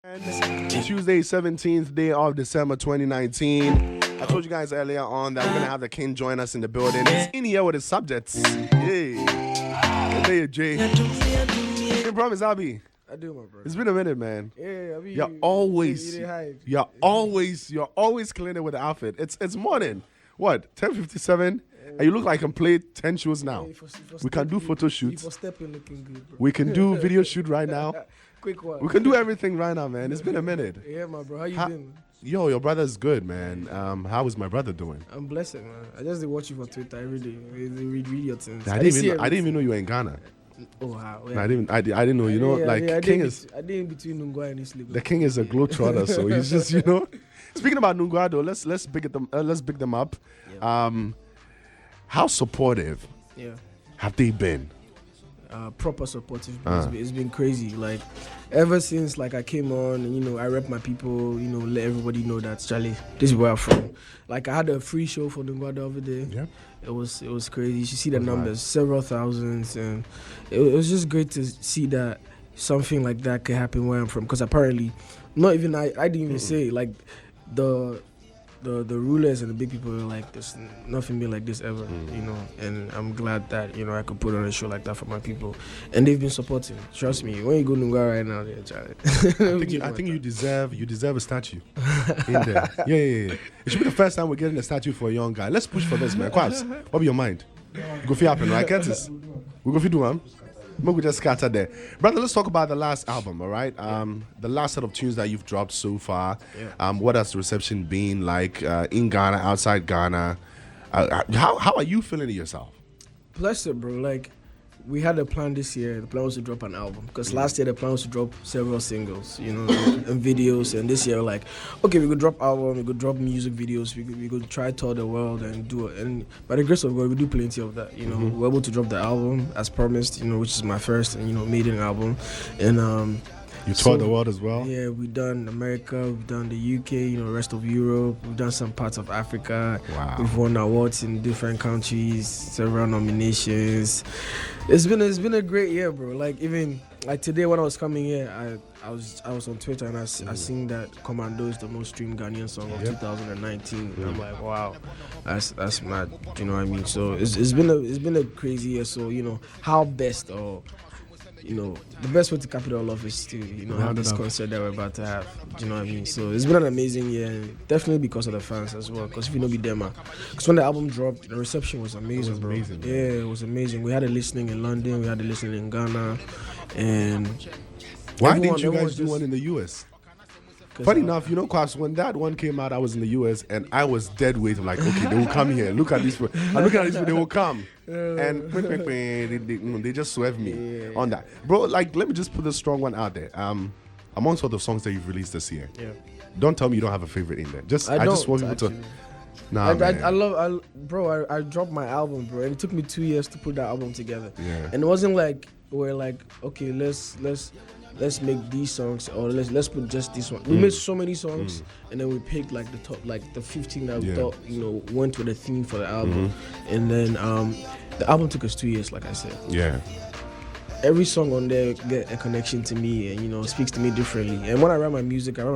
And Tuesday, 17th day of December 2019. I told you guys earlier on that we're going to have the king join us in the building. He's in here with his subjects. Hey. Hey, Jay. Hey, promise, Abby. I do, my brother. It's been a minute, man. Yeah, I mean, You're always killing it with the outfit. It's morning. What? 10:57? And you look like you can play 10 shows now. We can do photo shoots. Looking good, bro. We can do video shoot right now. Quick one. We can do everything right now, man. It's been a minute. Yeah, my bro. How you been? Yo, your brother's good, man. How is my brother doing? I'm blessed, man. I just watch you for Twitter every day. They read your things. I didn't even know you were in Ghana. Oh, wow. Yeah. I didn't know. You know, King is. I did between Nungwa and East Lagos. The king is a globetrotter, so he's just, you know. Speaking about Nungwa, though, let's big them up. Yeah. How supportive have they been? Proper supportive. It's been crazy. Like ever since like I came on, you know, I rep my people, you know, let everybody know that Charlie, this is where I'm from. Like I had a free show for Nungwa the other day. Yeah. It was crazy. You should see the numbers, several thousands, and it was just great to see that something like that could happen where I'm from. Because apparently, not even I didn't even say like the rulers and the big people were like, there's nothing been like this ever, you know. And I'm glad that, you know, I could put on a show like that for my people, and they've been supporting. Trust me, when you go to Nungwa right now, I think you deserve a statue in there. Yeah. It should be the first time we're getting a statue for a young guy. Let's push for this, man. Quabs, what be your mind? Go for happen, right? Get this. We go for do one. We just scatter there. Brother, let's talk about the last album, all right? The last set of tunes that you've dropped so far. What has the reception been like in Ghana, outside Ghana? How are you feeling it yourself? Blessed, bro. Like, we had a plan this year. The plan was to drop an album. Because last year, the plan was to drop several singles, you know, and videos. And this year, like, okay, we could drop album, we could drop music videos, we could try tour the world and do it. And by the grace of God, we do plenty of that, you know. We're able to drop the album as promised, you know, which is my first, you know, maiden album. And you toured the world as well? Yeah, we've done America, we've done the UK, you know, rest of Europe, we've done some parts of Africa. Wow. We've won awards in different countries, several nominations. It's been a great year, bro. Like even like today when I was coming here, I was on Twitter and I seen that Commando is the most streamed Ghanaian song of 2019. And I'm like, wow, that's mad. You know what I mean? So it's been a crazy year. So you know how best or you know, the best way to cap it all off is to, you know, have this concert that we're about to have. Do you know what I mean? So it's been an amazing year, definitely because of the fans as well. Because if you know, be there, man. Because when the album dropped, the reception was amazing, bro. Amazing, yeah, it was amazing. We had a listening in London, we had a listening in Ghana, and why didn't you guys do one in the US? Funny enough, you know, Kwabs, when that one came out, I was in the US and I was dead weight. I'm like, okay, they will come here. Look at this. I'm looking at this, they will come. And they just swerve me on that. Bro, like, let me just put a strong one out there. Amongst all the songs that you've released this year, don't tell me you don't have a favorite in there. I just want people to. Nah, I dropped my album, bro, and it took me 2 years to put that album together. Yeah. And it wasn't like we're like, okay, let's make these songs or let's put just this one. We made so many songs and then we picked like the top, like the 15 that we thought, you know, went with the theme for the album. And then the album took us 2 years, like I said. Yeah. Every song on there get a connection to me and, you know, speaks to me differently. And when I write my music in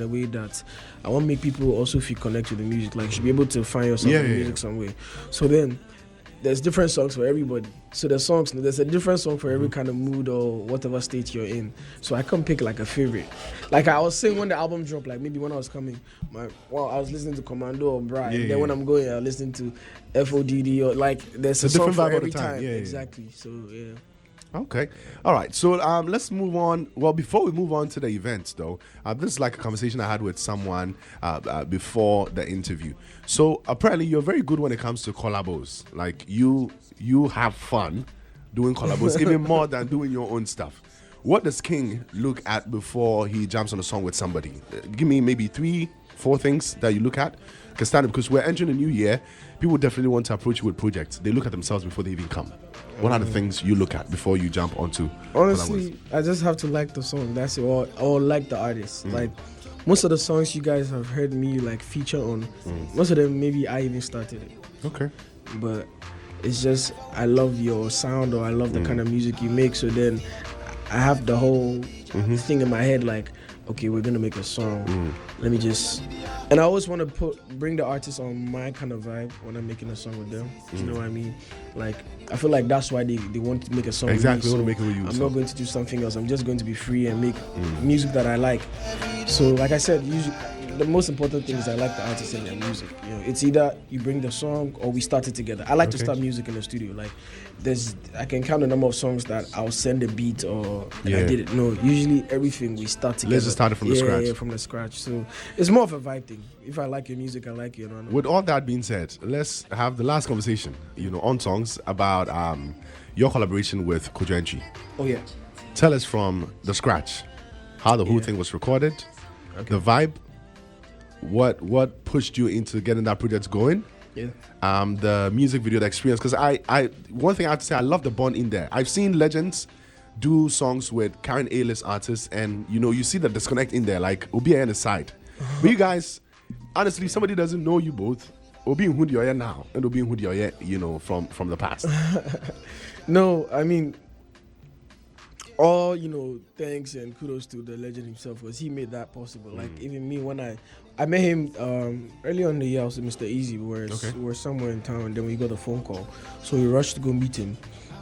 a way that I want to make people also feel connected to the music. Like you should be able to find yourself in the music some way. So then there's different songs for everybody. So there's a different song for every kind of mood or whatever state you're in. So I can't pick like a favorite. Like I was saying when the album dropped, like maybe when I was coming, I was listening to Commando or Brian. And then when I'm going, I listen to FODD or like there's a song for every time. Exactly. So yeah. Okay. All right. So let's move on. Well, before we move on to the events, though, this is like a conversation I had with someone before the interview. So apparently you're very good when it comes to collabos. Like you have fun doing collabos, even more than doing your own stuff. What does King look at before he jumps on a song with somebody? Give me maybe 3-4 things that you look at. Because we're entering a new year, people definitely want to approach you with projects. They look at themselves before they even come. What are the things you look at before you jump onto? Honestly, I just have to like the song. That's it. Or like the artist. Like most of the songs you guys have heard me like feature on, most of them maybe I even started it. Okay. But it's just I love your sound or I love the kind of music you make. So then I have the whole thing in my head like, okay, we're gonna make a song. Let me just, and I always want to bring the artist on my kind of vibe when I'm making a song with them. Do you know what I mean? Like, I feel like that's why they want to make a song. Exactly, with me. want to make it with you. I'm not going to do something else. I'm just going to be free and make music that I like. So, like I said, usually the most important thing is I like the artist and their music. You know, it's either you bring the song or we start it together. I like to start music in the studio. Like, I can count the number of songs that I'll send a beat or I did it. No, usually everything we start together. Let's just start it from the scratch. Yeah, from the scratch. So it's more of a vibe thing. If I like your music, I like you. With all that being said, let's have the last conversation, on songs about your collaboration with Ganj. Oh yeah. Tell us from the scratch how the whole thing was recorded, the vibe, what pushed you into getting that project going. Yeah. The music video, the experience, because I one thing I have to say, I love the bond in there. I've seen legends do songs with current A-list artists, and you see the disconnect in there, like Obi on the side. But you guys, honestly, if somebody doesn't know you both, Obi who you are now and Obi who you are, from the past. No, I mean, all thanks and kudos to the legend himself, because he made that possible. Like, even me, when I met him early on in the year, I was with Mr. Easy. We were somewhere in town, and then we got a phone call. So we rushed to go meet him.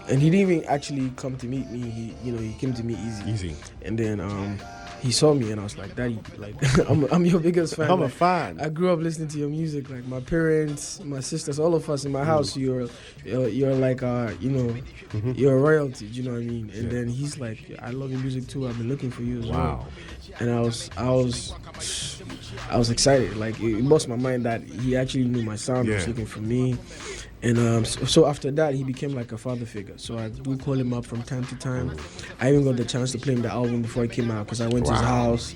And he didn't even actually come to meet me. He came to meet Easy. And then he saw me, and I was like, Daddy, like, I'm your biggest fan. I'm a fan. I grew up listening to your music. Like, my parents, my sisters, all of us in my house, you're like, you're a royalty. Do you know what I mean? And then he's like, I love your music too. I've been looking for you as well. And I was excited. Like, it lost my mind that he actually knew my sound, was looking for me. And so after that, he became like a father figure. So I would call him up from time to time. I even got the chance to play him the album before it came out, because I went to his house.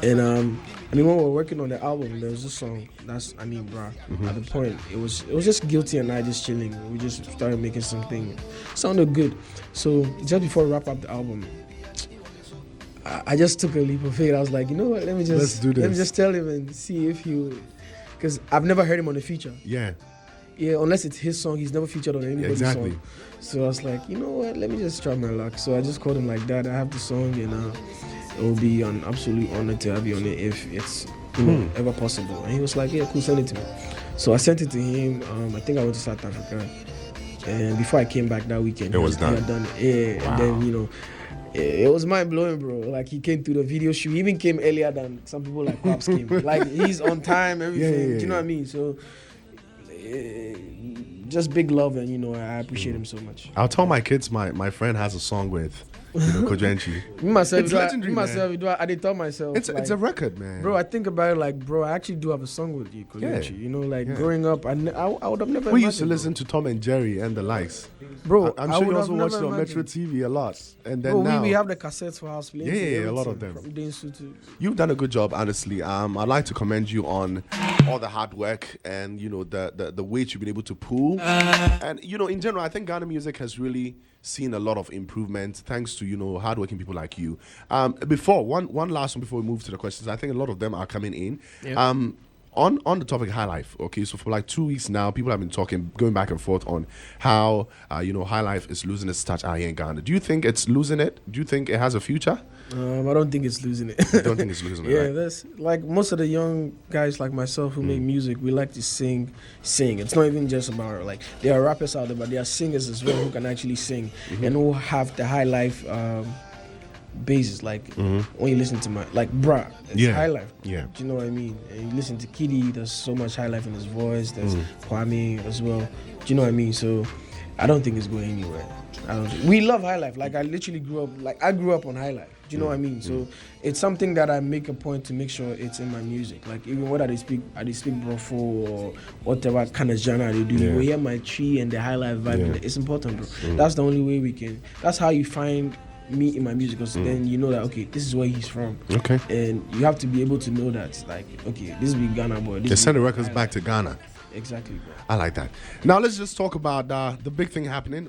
And when we were working on the album, there was this song. At the point, it was just Guilty and I just chilling. We just started making something. Sounded good. So just before we wrap up the album, I just took a leap of faith. I was like, you know what? Let me just tell him and see if because I've never heard him on a feature. Yeah, unless it's his song, he's never featured on anybody's song. So I was like, you know what, let me just try my luck. So I just called him like that. I have the song, and it will be an absolute honor to have you on it if it's ever possible. And he was like, yeah, cool, send it to me. So I sent it to him. I think I went to South Africa, and before I came back that weekend, he had done it. Yeah, and then it was mind blowing, bro. Like, he came through the video shoot. He even came earlier than some people like Quaps came. Like, he's on time, everything. Do you know what I mean? So. Just big love, and I appreciate him so much. I'll tell my kids my friend has a song with Ganj. It's legendary, I did tell myself it's a record, man. Bro, I think about it like, bro, I actually do have a song with you, Ganj. Growing up, I would have never. We used to listen to Tom and Jerry and the likes. Bro, I'm sure you also watched it on Metro TV a lot. And then now we have the cassettes for house playing. Yeah, a lot of them. You've done a good job, honestly. I'd like to commend you on all the hard work and the weight you've been able to pull. And in general, I think Ghana music has really seen a lot of improvement thanks to hardworking people like you. One last one before we move to the questions. I think a lot of them are coming in. Yeah. On the topic of High Life, okay, so for like 2 weeks now, people have been going back and forth on how High Life is losing its touch out here in Ghana. Do you think it's losing it? Do you think it has a future? I don't think it's losing it. You don't think it's losing it? Yeah, right? That's like most of the young guys like myself who make music. We like to sing. It's not even just about like there are rappers out there, but there are singers as well who can actually sing and who have the High Life. Bases like when you listen to my bruh, it's High Life. Yeah, do you know what I mean? And you listen to Kiddy, there's so much High Life in his voice. There's Kwame as well. Do you know what I mean? So I don't think it's going anywhere. We love High Life. Like, I literally grew up on High Life. Do you know what I mean? So it's something that I make a point to make sure it's in my music. Like, even whether they speak brofo or whatever kind of genre they do, you hear my tree and the High Life vibe. It's important, bro. That's the only way we can. That's how you find me in my music, because then you know that, okay, this is where he's from. Okay. And you have to be able to know that, like, okay, this is big Ghana boy. They send the records back to Ghana. Exactly, bro. I like that. Now let's just talk about the big thing happening.